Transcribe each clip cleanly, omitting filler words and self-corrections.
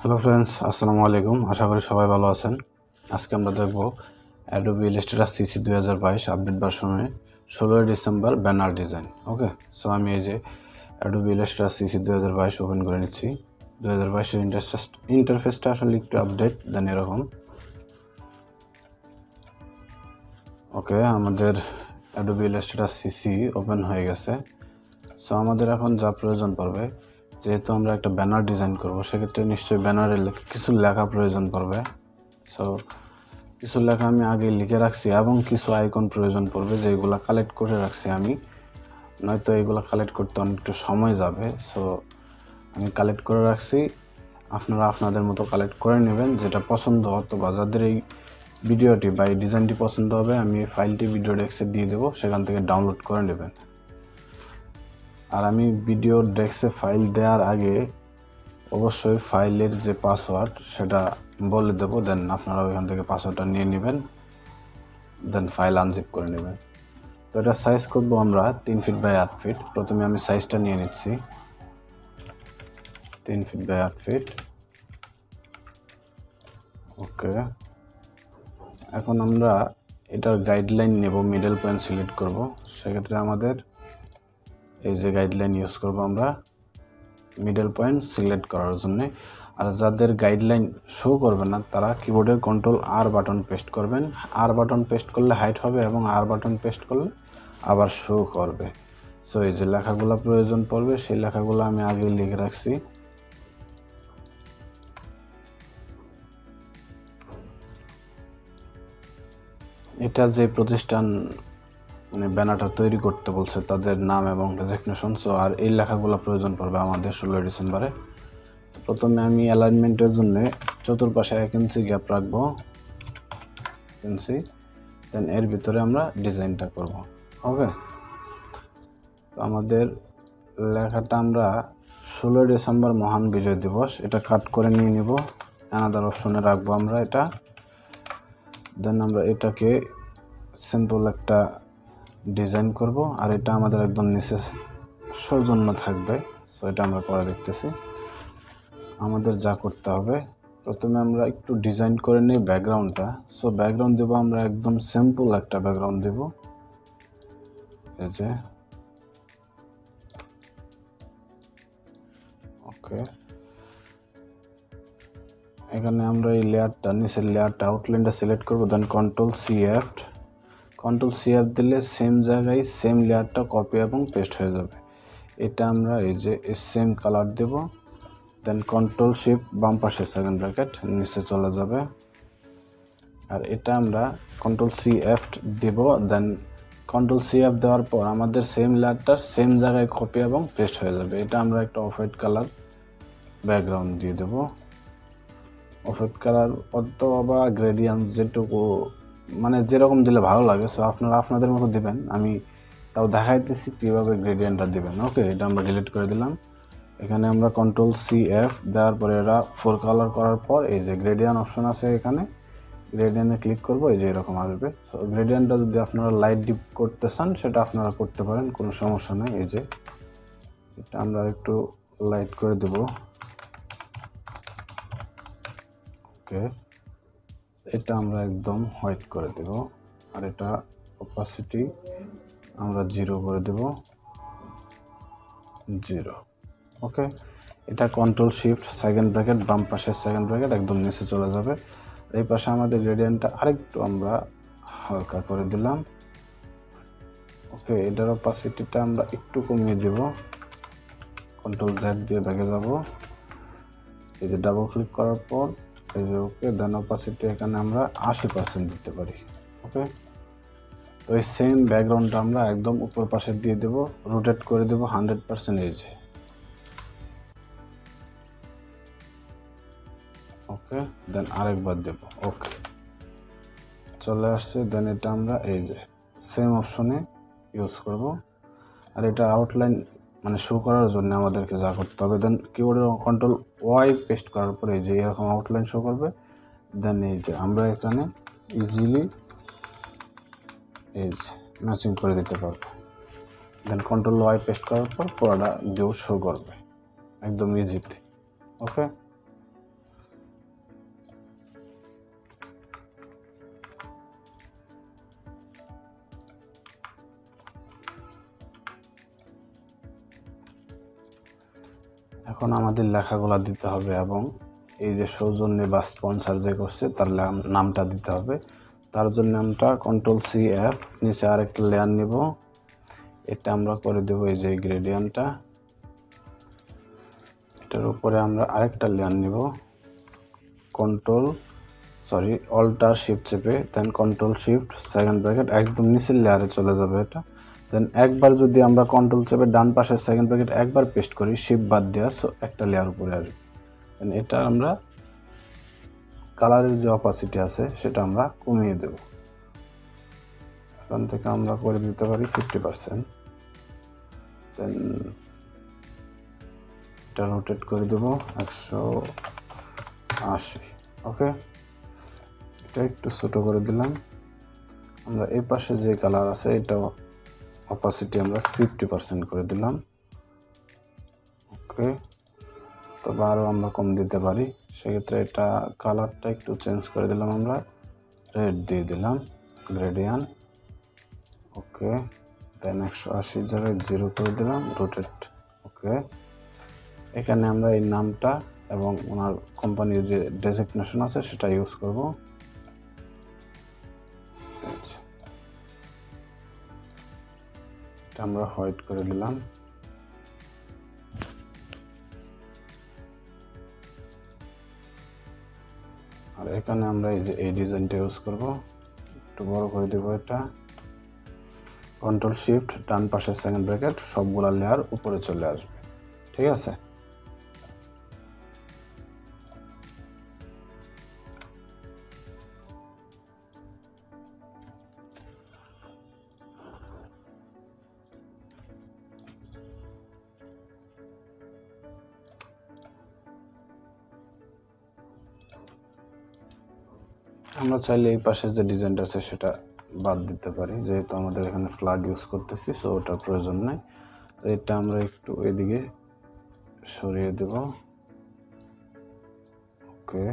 Hello friends, আসসালামু আলাইকুম। আশা করি সবাই ভালো আছেন। আজকে আমরা দেখব অ্যাডোবি ইলাস্ট্রেটর সিসি 2022 আপডেট ভার্সনে 16 ডিসেম্বর ব্যানার ডিজাইন। ওকে, সো আমি এই যে অ্যাডোবি ইলাস্ট্রেটর সিসি 2022 ওপেন করে নিচ্ছি। 2022-এর ইন্টারফেসটা আসলে একটু আপডেট দেন এরকম। ওকে, আমাদের অ্যাডোবি ইলাস্ট্রেটর সিসি ওপেন হয়ে গেছে। সো আমাদের এখন যা প্রয়োজন পড়বে, যেহেতু আমরা একটা ব্যানার ডিজাইন করব, সেক্ষেত্রে নিশ্চয়ই ব্যানারে কিছু লেখা প্রয়োজন পড়বে। সো কিছু লেখা আমি আগে লিখে রাখছি এবং কিছু আইকন প্রয়োজন পড়বে, যেগুলো কালেক্ট করে রাখছি আমি, নয়তো এগুলো কালেক্ট করতে অনেকটা সময় যাবে। সো আমি কালেক্ট করে রাখছি, আপনারা আপনাদের মতো কালেক্ট করে নেবেন যেটা পছন্দ, অথবা যাদের এই ভিডিওটি বা এই ডিজাইনটি পছন্দ হবে, আমি এই ফাইলটি ভিডিও ডেস্কে দিয়ে দেবো, সেখান থেকে ডাউনলোড করে নেবেন। আর আমি ভিডিও ডেস্কে ফাইল দেওয়ার আগে অবশ্যই ফাইলের যে পাসওয়ার্ড সেটা বলে দেবো, দেন আপনারা ওইখান থেকে পাসওয়ার্ডটা নিয়ে নেবেন, দেন ফাইল আনজিপ করে নেবেন। তো এটা সাইজ করবো আমরা 3 ফিট বাই 8 ফিট। প্রথমে আমি সাইজটা নিয়ে নিচ্ছি 3 ফিট বাই 8 ফিট। ওকে, এখন আমরা এটার গাইডলাইন নেব, মিডল পয়েন্ট সিলেক্ট করব। সেক্ষেত্রে আমাদের এই যে গাইডলাইন ইউজ করব আমরা মিডল পয়েন্ট সিলেক্ট করার জন্য। আর যাদের গাইডলাইন শো করবে না, তারা কিবোর্ডের কন্ট্রোল আর বাটন পেস্ট করবেন। আর বাটন পেস্ট করলে হাইট হবে এবং আর বাটন পেস্ট করলে আবার শো করবে। সো এই যে লেখাগুলো প্রয়োজন পড়বে, সেই লেখাগুলো আমি আগে লিখে রাখছি। এটা যে প্রতিষ্ঠান মানে ব্যানারটা তৈরি করতে বলছে, তাদের নাম এবং ডেজিগনেশন। সো আর এই লেখাগুলো প্রয়োজন পড়বে আমাদের 16 ডিসেম্বরে। প্রথমে আমি অ্যালাইনমেন্টের জন্য চতুর্পাশে 1 ইঞ্চি গ্যাপ রাখবো, ইঞ্চি, দেন এর ভিতরে আমরা ডিজাইনটা করব। ওকে, তো আমাদের লেখাটা আমরা 16 ডিসেম্বর মহান বিজয় দিবস, এটা কাট করে নিয়ে নিব, অ্যানাদার অপশনে রাখবো আমরা এটা। দেন আমরা এটাকে সিম্পল একটা ডিজাইন করব, আর এটা আমাদের একদম নিচে সৌজন্য থাকবে। সো এটা আমরা পরে দেখতেছি। আমাদের যা করতে হবে, প্রথমে আমরা একটু ডিজাইন করে নিই ব্যাকগ্রাউন্ডটা। সো ব্যাকগ্রাউন্ড দেবো আমরা একদম সিম্পল একটা ব্যাকগ্রাউন্ড দেব, এই যে। ওকে, এখানে আমরা এই লেয়ারটা, নিচের লেয়ারটা, আউটলাইনটা সিলেক্ট করব, দেন কন্ট্রোল সি এফ দিলে সেম জায়গায় সেম লেয়ারটা কপি এবং পেস্ট হয়ে যাবে। এটা আমরা এই যে সেম কালার দেব, দেন কন্ট্রোল শিফট বাম পাশে সেকেন্ড ব্র্যাকেট নিচে চলে যাবে। আর এটা আমরা কন্ট্রোল সি এফ দেব, দেন কন্ট্রোল সি এফ দেওয়ার পর আমাদের সেম লেয়ারটার সেম জায়গায় কপি এবং পেস্ট হয়ে যাবে। এটা আমরা একটা অফ হোয়াইট কালার ব্যাকগ্রাউন্ড দিয়ে দেব, অফ হোয়াইট কালার অথবা গ্রেডিয়েন্ট, যেটুকু মানে যেরকম দিলে ভালো লাগে। সো আপনারা আপনাদের মতো দিবেন, আমি তাও দেখাইতেছি কীভাবে গ্রেডিয়েন্টটা দিবেন। ওকে, এটা আমরা ডিলিট করে দিলাম। এখানে আমরা কন্ট্রোল সি এফ দেওয়ার পরে এটা 4 কালার করার পর এই যে গ্রেডিয়েন্ট অপশন আছে, এখানে গ্রেডিয়েন্টে ক্লিক করব, এই যে এরকম আসবে। সো গ্রেডিয়েন্টটা যদি আপনারা লাইট ডিপ করতে চান, সেটা আপনারা করতে পারেন, কোনো সমস্যা নেই। এই যে এটা আমরা একটু লাইট করে দেব। ওকে, এটা আমরা একদম হোয়াইট করে দেব, আর এটা অপাসিটি আমরা 0 করে দেব, 0। ওকে, এটা কন্ট্রোল শিফট সেকেন্ড ব্র্যাকেট বাম পাশের সেকেন্ড ব্র্যাকেট একদম নিচে চলে যাবে। এই পাশে আমাদের গ্রেডিয়েন্টটা আরেকটু আমরা হালকা করে দিলাম। ওকে, এটার অপাসিটিটা আমরা একটু কমিয়ে দেব, কন্ট্রোল জেড দিয়ে ব্যাকে যাব। এই যে ডাবল ক্লিক করার পর এই যে ওকে, দেন অপাসিটি এখানে আমরা 80% দিতে পারি। ওকে, তো এই সেম ব্যাকগ্রাউন্ডটা আমরা একদম উপর পাশে দিয়ে দেব, রোটেট করে দেব 100%। এই যে ওকে, দেন আরেকবার দেব। ওকে, চলে আসছে। দেন এটা আমরা এই যে সেম অপশনে ইউজ করব। আর এটা আউটলাইন মানে শো করার জন্য আমাদেরকে যা করতে হবে, দেন কিবোর্ডের কন্ট্রোল ওয়াই পেস্ট করার পরে এই যে এরকম আউটলাইন শো করবে। দেন এই যে আমরা এখানে ইজিলি এই যে ম্যাচিং করে দিতে পারবো। দেন কন্ট্রোল ওয়াই পেস্ট করার পর পুরোটা ভিউ শো করবে একদম ইজিতে। ওকে, এখন আমাদের লেখাগুলো দিতে হবে এবং এই যে সৌজন্যে বা স্পন্সর যে করছে তার নামটা দিতে হবে। তার জন্য আমরা Ctrl+C+F নিচে আরেকটা লেয়ার নেব, এটা আমরা করে দেব এই যে গ্রেডিয়েন্টটা, এটার উপরে আমরা আরেকটা লেয়ার নেব, Alt+Shift চেপে দেন Ctrl+Shift সেকেন্ড ব্র্যাকেট একদম নিচের লেয়ারে চলে যাবে এটা। দেন একবার যদি আমরা কন্ট্রোল চেপে ডান পাশের সেকেন্ড ব্র্যাকেট একবার পেস্ট করি শিফট বাদ দেওয়া, সো একটা লেয়ার উপরে আসবে। দেন এটা আমরা কালারের যে অপাসিটি আছে সেটা আমরা কমিয়ে দেব, এখান থেকে আমরা করে দিতে পারি 50%। দেন এটা রোটেট করে দেব 180। ওকে, এটা একটু ছোট করে দিলাম। আমরা এই পাশে যে কালার আছে এটা অপাসিটি আমরা 50% করে দিলাম। ওকে, তবে আরও আমরা কম দিতে পারি, সেক্ষেত্রে এটা কালারটা একটু চেঞ্জ করে দিলাম, আমরা রেড দিয়ে দিলাম গ্রেডিয়েন্ট। ওকে, দেন 180 জায়গায় 0 করে দিলাম, রোটেট। ওকে, এখানে আমরা এই নামটা এবং ওনার কোম্পানির যে ডেজিগনেশন আছে সেটা ইউজ করব। এটা আমরা হোয়াইট করে দিলাম। আর এখানে আমরা এই ডিজাইনটা ইউজ করব, একটু বড় করে দেব এটা। Ctrl+Shift ডান পাশের সেকেন্ড ব্র্যাকেট সবগুলা লেয়ার উপরে চলে আসবে, ঠিক আছে। আমরা চাইলে এই পাশে যে ডিজাইনটা আছে সেটা বাদ দিতে পারি, যেহেতু আমাদের এখানে ফ্ল্যাগ ইউজ করতেছি, সো ওটার প্রয়োজন নাই। এটা আমরা একটু এদিকে সরিয়ে দেব। ওকে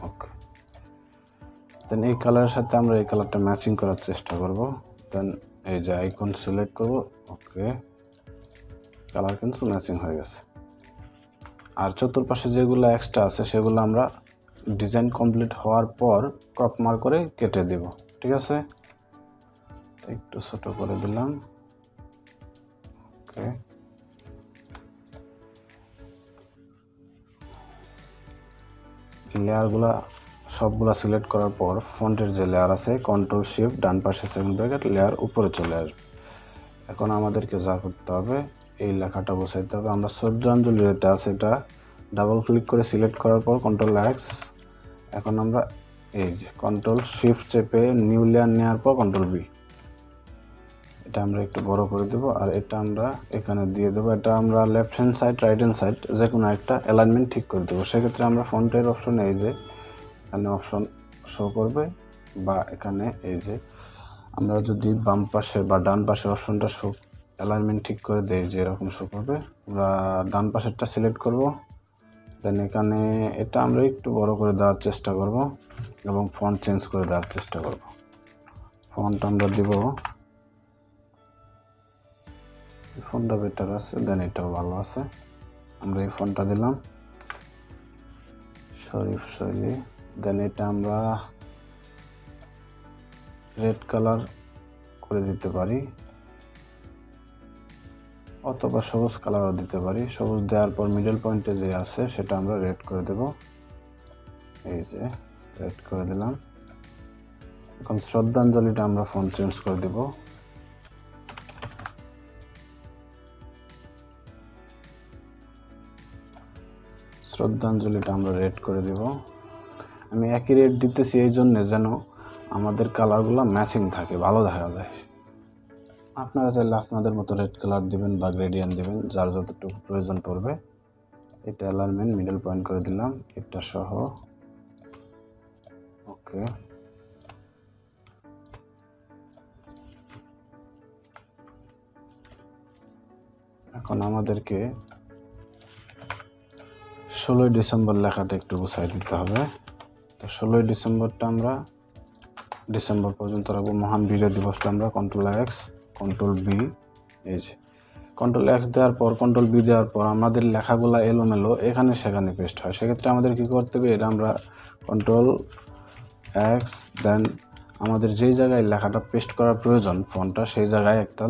ওকে, দেন এই কালারের সাথে আমরা এই কালারটা ম্যাচিং করার চেষ্টা করব। দেন এই যে আইকন সিলেক্ট করব। ওকে, কালার কিন্তু ম্যাচিং হয়ে গেছে। আর চতুর্পাশে যেগুলো এক্সট্রা আছে সেগুলো আমরা ডিজাইন কমপ্লিট হওয়ার পর ক্রপ মার্ক করে কেটে দেব, ঠিক আছে। একটু ছোট করে দিলাম। ওকে, লেয়ারগুলা সবগুলা সিলেক্ট করার পর ফন্টের যে লেয়ার আছে Ctrl+Shift ডান পাশে সেকেন্ড ব্র্যাকেট লেয়ার উপরে চলে আসবে। এখন আমাদেরকে যা করতে হবে এই লেখাটা বসাইতে হবে। আমরা শ্রদ্ধাঞ্জলি যেটা আছে এটা ডাবল ক্লিক করে সিলেক্ট করার পর Ctrl+X, এখন আমরা এই যে Ctrl+Shift চেপে নিউ লেয়ার নেওয়ার পর Ctrl+V, এটা আমরা একটু বড় করে দেব। আর এটা আমরা এখানে দিয়ে দেবো, এটা আমরা left hand side right hand side যে কোনো একটা অ্যালাইনমেন্ট ঠিক করে দেবো। সেক্ষেত্রে আমরা ফন্টের অপশনে এই যে এখানে অপশন শো করবে, বা এখানে এই যে আমরা যদি বাম পাশে বা ডান পাশের অপশনটা শো অ্যালাইনমেন্ট ঠিক করে দেই যে এরকম শো করবে। আমরা ডান পাশেরটা সিলেক্ট করব, দেন এখানে এটা আমরা একটু বড় করে দেওয়ার চেষ্টা করব এবং ফন্ট চেঞ্জ করে দেওয়ার চেষ্টা করব। ফন্ট আমরা দিব, এই ফন্টটা বেটার আছে, দেন এটাও ভালো আছে, আমরা এই ফন্টটা দিলাম শরীফ শৈলী। দেন এটা আমরা রেড কালার করে দিতে পারি অথবা সবুজ কালারও দিতে পারি। সবুজ দেওয়ার পর মিডল পয়েন্টে যে আছে সেটা আমরা রেড করে দেব, এই যে রেড করে দিলাম। এখন শ্রদ্ধাঞ্জলিটা আমরা ফন্ট চেঞ্জ করে দেব, শ্রদ্ধাঞ্জলিটা আমরা রেড করে দেব। আমি একই রেড দিতেছি এই জন্য যেন আমাদের কালারগুলো ম্যাচিং থাকে, ভালো দেখা যায়। আপনারা চাইলে আপনাদের মতো রেড কালার দিবেন বা গ্রেডিয়েন্ট দিবেন, যার যতটুকু প্রয়োজন পড়বে। এটা অ্যালাইনমেন্ট মিডল পয়েন্ট করে দিলাম এটা সহ। ওকে, এখন আমাদেরকে 16ই ডিসেম্বর লেখাটা একটু গুছাই দিতে হবে। তো 16ই ডিসেম্বরটা আমরা ডিসেম্বর পর্যন্ত রাখবো। মহান বিজয় দিবসটা আমরা Ctrl+X Ctrl+V, এই যে কন্ট্রোল এক্স দেওয়ার পর কন্ট্রোল বি দেওয়ার পর আমাদের লেখাগুলো এলোমেলো এখানে সেখানে পেস্ট হয়। সেক্ষেত্রে আমাদের কী করতে হবে, এটা আমরা কন্ট্রোল এক্স দেন আমাদের যেই জায়গায় লেখাটা পেস্ট করার প্রয়োজন ফন্টটা, সেই জায়গায় একটা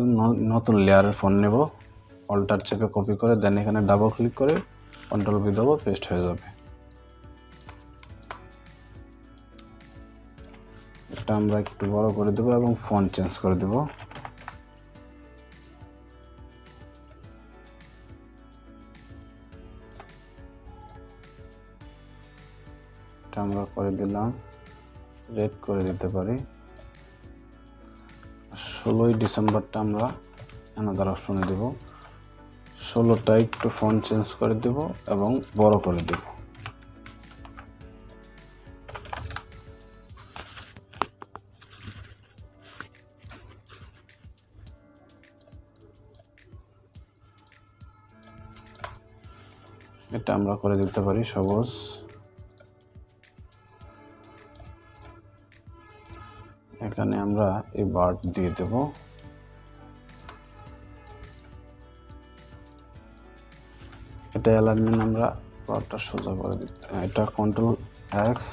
নতুন লেয়ারের ফন্ট নেব, অল্টার চেপে কপি করে দেন এখানে ডাবল ক্লিক করে কন্ট্রোল বি দেবো, পেস্ট হয়ে যাবে। এটা আমরা একটু বড় করে দেবো এবং ফন্ট চেঞ্জ করে দেব। এটা আমরা করে দিলাম, রেড করে দিতে পারি। 16ই ডিসেম্বরটা আমরা অ্যানাদার অপশনে দেব। 16টা একটু ফন্ট চেঞ্জ করে দেব এবং বড় করে দেব। এটা আমরা করে দিতে পারি সবুজ। এখানে আমরা এই বার্ড দিয়ে দেব। এটা অ্যালাইনমেন্ট আমরা বারটা সোজা করে দিতে, এটা কন্ট্রোল এক্স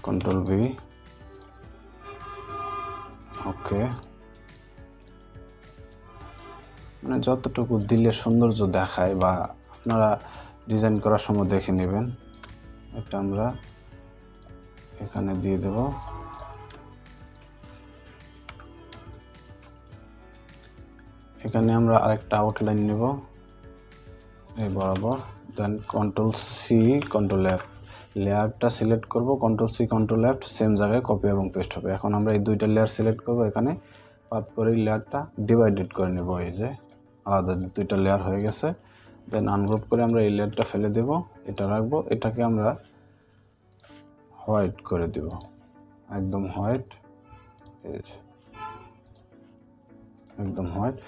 কন্ট্রোল ভি, ওকে। মানে যতটুকু দিলে সৌন্দর্য দেখায় বা আপনারা ডিজাইন করার সময় দেখে নেবেন। এটা আমরা এখানে দিয়ে দেব। এখানে আমরা আরেকটা আউটলাইন নেব এই বরাবর, then control C control F, লেয়ারটা সিলেক্ট করব, control C control F same জায়গায় কপি এবং পেস্ট হবে। এখন আমরা এই দুইটা লেয়ার সিলেক্ট করব, এখানে পাত করে লেয়ারটা ডিভাইডেড করে নেব, এই যে আলাদা দুইটা লেয়ার হয়ে গেছে। দেন আনগ্রুপ করে আমরা এই লেয়ারটা ফেলে দেব, এটা রাখবো। এটাকে আমরা হোয়াইট করে দেব, একদম হোয়াইট, একদম হোয়াইট।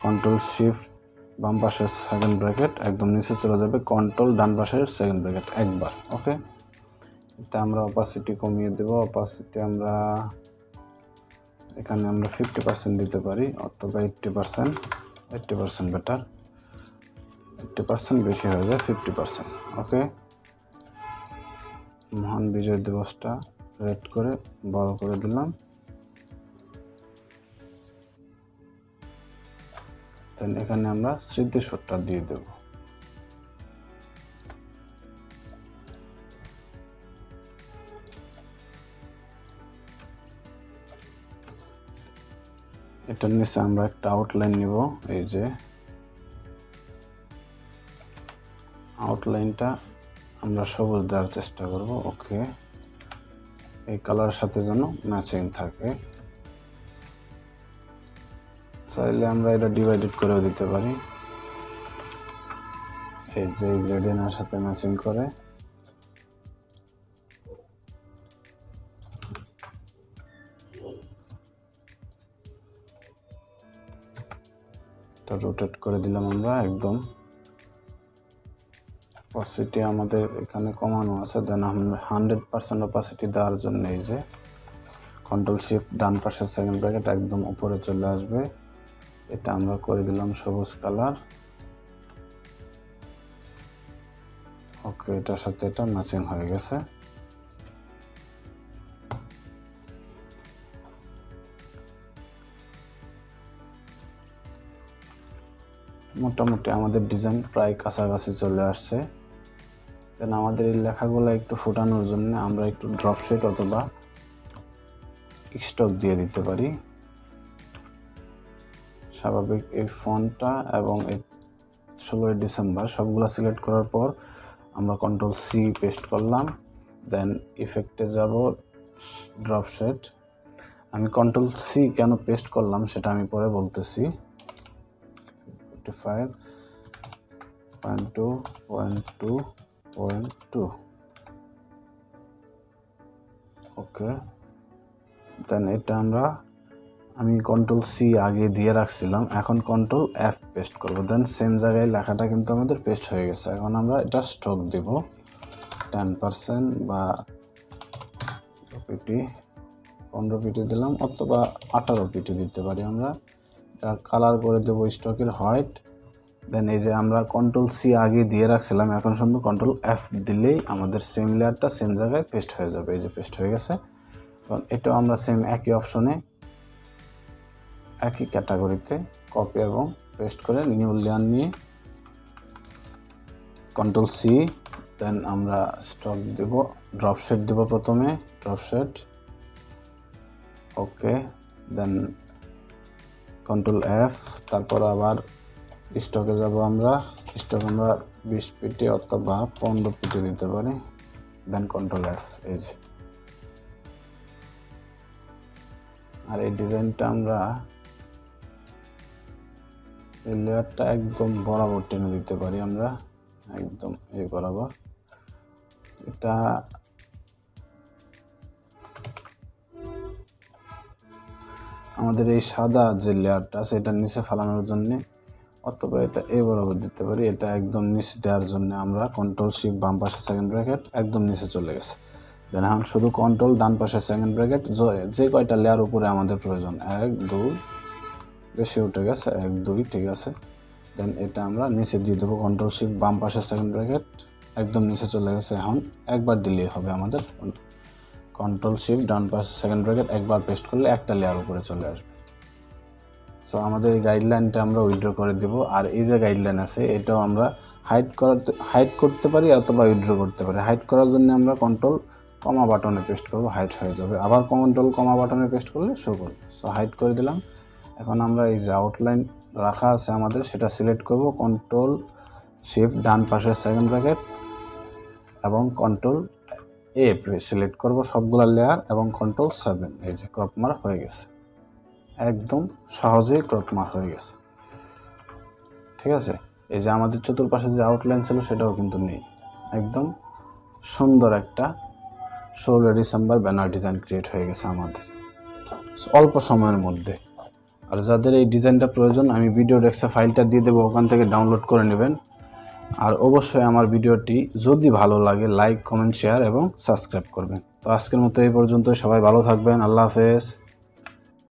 কন্ট্রোল শিফট বাম পাশের সেকেন্ড ব্র্যাকেট একদম নিচে চলে যাবে, কন্ট্রোল ডান পাশের সেকেন্ড ব্র্যাকেট একবার, ওকে। এটা আমরা অপাসিটি কমিয়ে দেব। অপাসিটি আমরা এখানে আমরা 50% দিতে পারি অথবা 80%, 80% বেটার, 80% বেশি হয়ে যায় 50%, ওকে। মহান বিজয় দিবসটা রেড করে বড় করে দিলাম। দেন এখানে আমরা স্মৃতিসৌধটা দিয়ে দেব। এটার নিচে আমরা একটা আউটলাইন নিব, এই যে আউটলাইনটা আমরা সবুজ দেওয়ার চেষ্টা করব, ওকে। এই কালারের সাথে যেন ম্যাচিং থাকে। চাইলে আমরা এটা ডিভাইডেড করেও দিতে পারি, এই যে গ্রেডিয়েন্টের সাথে ম্যাচিং করে। এটা রোটেট করে দিলাম আমরা একদম। অপাসিটি আমাদের এখানে কমানো আছে, দেন আমরা 100% অপাসিটি দেওয়ার জন্য এই যে কন্ট্রোল শিফট ডান পাশের সেকেন্ড ব্র্যাকেট একদম উপরে চলে আসবে। এটা আমরা করে দিলাম সবুজ কালার, ওকে। এটার সাথে এটা ম্যাচিং হয়ে গেছে। মোটামুটি আমাদের ডিজাইন প্রায় কাছাকাছি চলে আসছে। দেন আমাদের এই লেখাগুলো একটু ফোটানোর জন্য আমরা একটু ড্রপ শেড অথবা স্টক দিয়ে দিতে পারি। স্বাভাবিক এই ফন্টটা এবং এই 16 ডিসেম্বর সবগুলো সিলেক্ট করার পর আমরা কন্ট্রোল সি পেস্ট করলাম, দেন ইফেক্টে যাব, ড্রপ শেড। আমি কন্ট্রোল সি কেন পেস্ট করলাম সেটা আমি পরে বলতেছি। 55.2.2.2, ওকে। দেন এটা আমি কন্ট্রোল সি আগে দিয়ে রাখছিলাম, এখন কন্ট্রোল এফ পেস্ট করব। দেন সেম জায়গায় লেখাটা কিন্তু আমাদের পেস্ট হয়ে গেছে। এখন আমরা এটা স্ট্রোক দেব 10% বা 15 পিটি দিলাম অথবা 18 পিটি দিতে পারি আমরা। এটা কালার করে দেব স্টকের হোয়াইট। দেন এই যে আমরা কন্ট্রোল সি আগে দিয়ে রাখছিলাম, এখন শুধু কন্ট্রোল এফ দিলেই আমাদের সেম লেয়ারটা সেম জায়গায় পেস্ট হয়ে যাবে। এই যে পেস্ট হয়ে গেছে। এখন এটাও আমরা সেম একই অপশনে একই ক্যাটাগরিতে কপি এবং পেস্ট করে নিউ লেয়ার নিয়ে কন্ট্রোল সি, দেন আমরা স্টক দেব, ড্রপ শেড দেব প্রথমে, ড্রপ শেড, ওকে, দেন কন্ট্রোল এফ, তারপর আবার স্টকে যাব আমরা, স্টক আমরা 20 পিটি অথবা 15 পিটি দিতে পারি, দেন কন্ট্রোল এফ। এই যে আর এই ডিজাইনটা আমরা এই লেয়ারটা একদম বরাবর টেনে দিতে পারি আমরা, একদম এই বরাবর। এটা আমাদের এই সাদা যে লেয়ারটা সেটা নিচে ফালানোর জন্য, অথবা এটা এই বরাবর দিতে পারি। এটা একদম নিচে দেওয়ার জন্য আমরা কন্ট্রোল শিফট বাম পাশে সেকেন্ড ব্র্যাকেট একদম নিচে চলে গেছে। দেন এখন শুধু কন্ট্রোল ডান পাশে সেকেন্ড ব্র্যাকেট, যে কয়টা লেয়ার উপরে আমাদের প্রয়োজন, 1 2, বেশি উঠে গেছে 1 2, ঠিক আছে। দেন এটা আমরা নিচে দিয়ে দেবো, কন্ট্রোল শিফট বাম পাশে সেকেন্ড ব্র্যাকেট একদম নিচে চলে গেছে। এখন একবার দিলেই হবে আমাদের, কন্ট্রোল শিফট ডান পাশে সেকেন্ড ব্র্যাকেট একবার পেস্ট করলে একটা লেয়ার উপরে চলে আসবে। সো আমাদের এই গাইডলাইনটা আমরা উইথড্র করে দেব। আর এই যে গাইডলাইন আছে এটাও আমরা হাইড করতে পারি অথবা উইথড্র করতে পারি। হাইড করার জন্য আমরা কন্ট্রোল কমা বাটনে পেস্ট করব, হাইড হয়ে যাবে। আবার কন্ট্রোল কমা বাটনে পেস্ট করলে শো করবে। সো হাইড করে দিলাম। এখন আমরা এই যে আউটলাইন রাখা আছে আমাদের সেটা সিলেক্ট করব, কন্ট্রোল শিফট ডান পাশে সেকেন্ড ব্র্যাকেট এবং কন্ট্রোল এ সিলেক্ট করব সবগুলা লেয়ার এবং কন্ট্রোল 7। এই যে ক্রপ মার্ক হয়ে গেছে, একদম সহজেই ক্রপ মার্ক হয়ে গেছে, ঠিক আছে। এই যে আমাদের চতুর্পাশে যে আউটলাইন ছিল সেটাও কিন্তু নেই, একদম সুন্দর একটা 16 ডিসেম্বর ব্যানার ডিজাইন ক্রিয়েট হয়ে গেছে আমাদের অল্প সময়ের মধ্যে। আর যাদের এই ডিজাইনটা প্রয়োজন আমি ভিডিও ডেস্কে ফাইলটা দিয়ে দেবো, ওখান থেকে ডাউনলোড করে নেবেন। আর অবশ্যই আমার ভিডিওটি যদি ভালো লাগে লাইক কমেন্ট শেয়ার এবং সাবস্ক্রাইব করবেন। তো আজকের মতো এই পর্যন্ত, সবাই ভালো থাকবেন, আল্লাহ হাফেজ।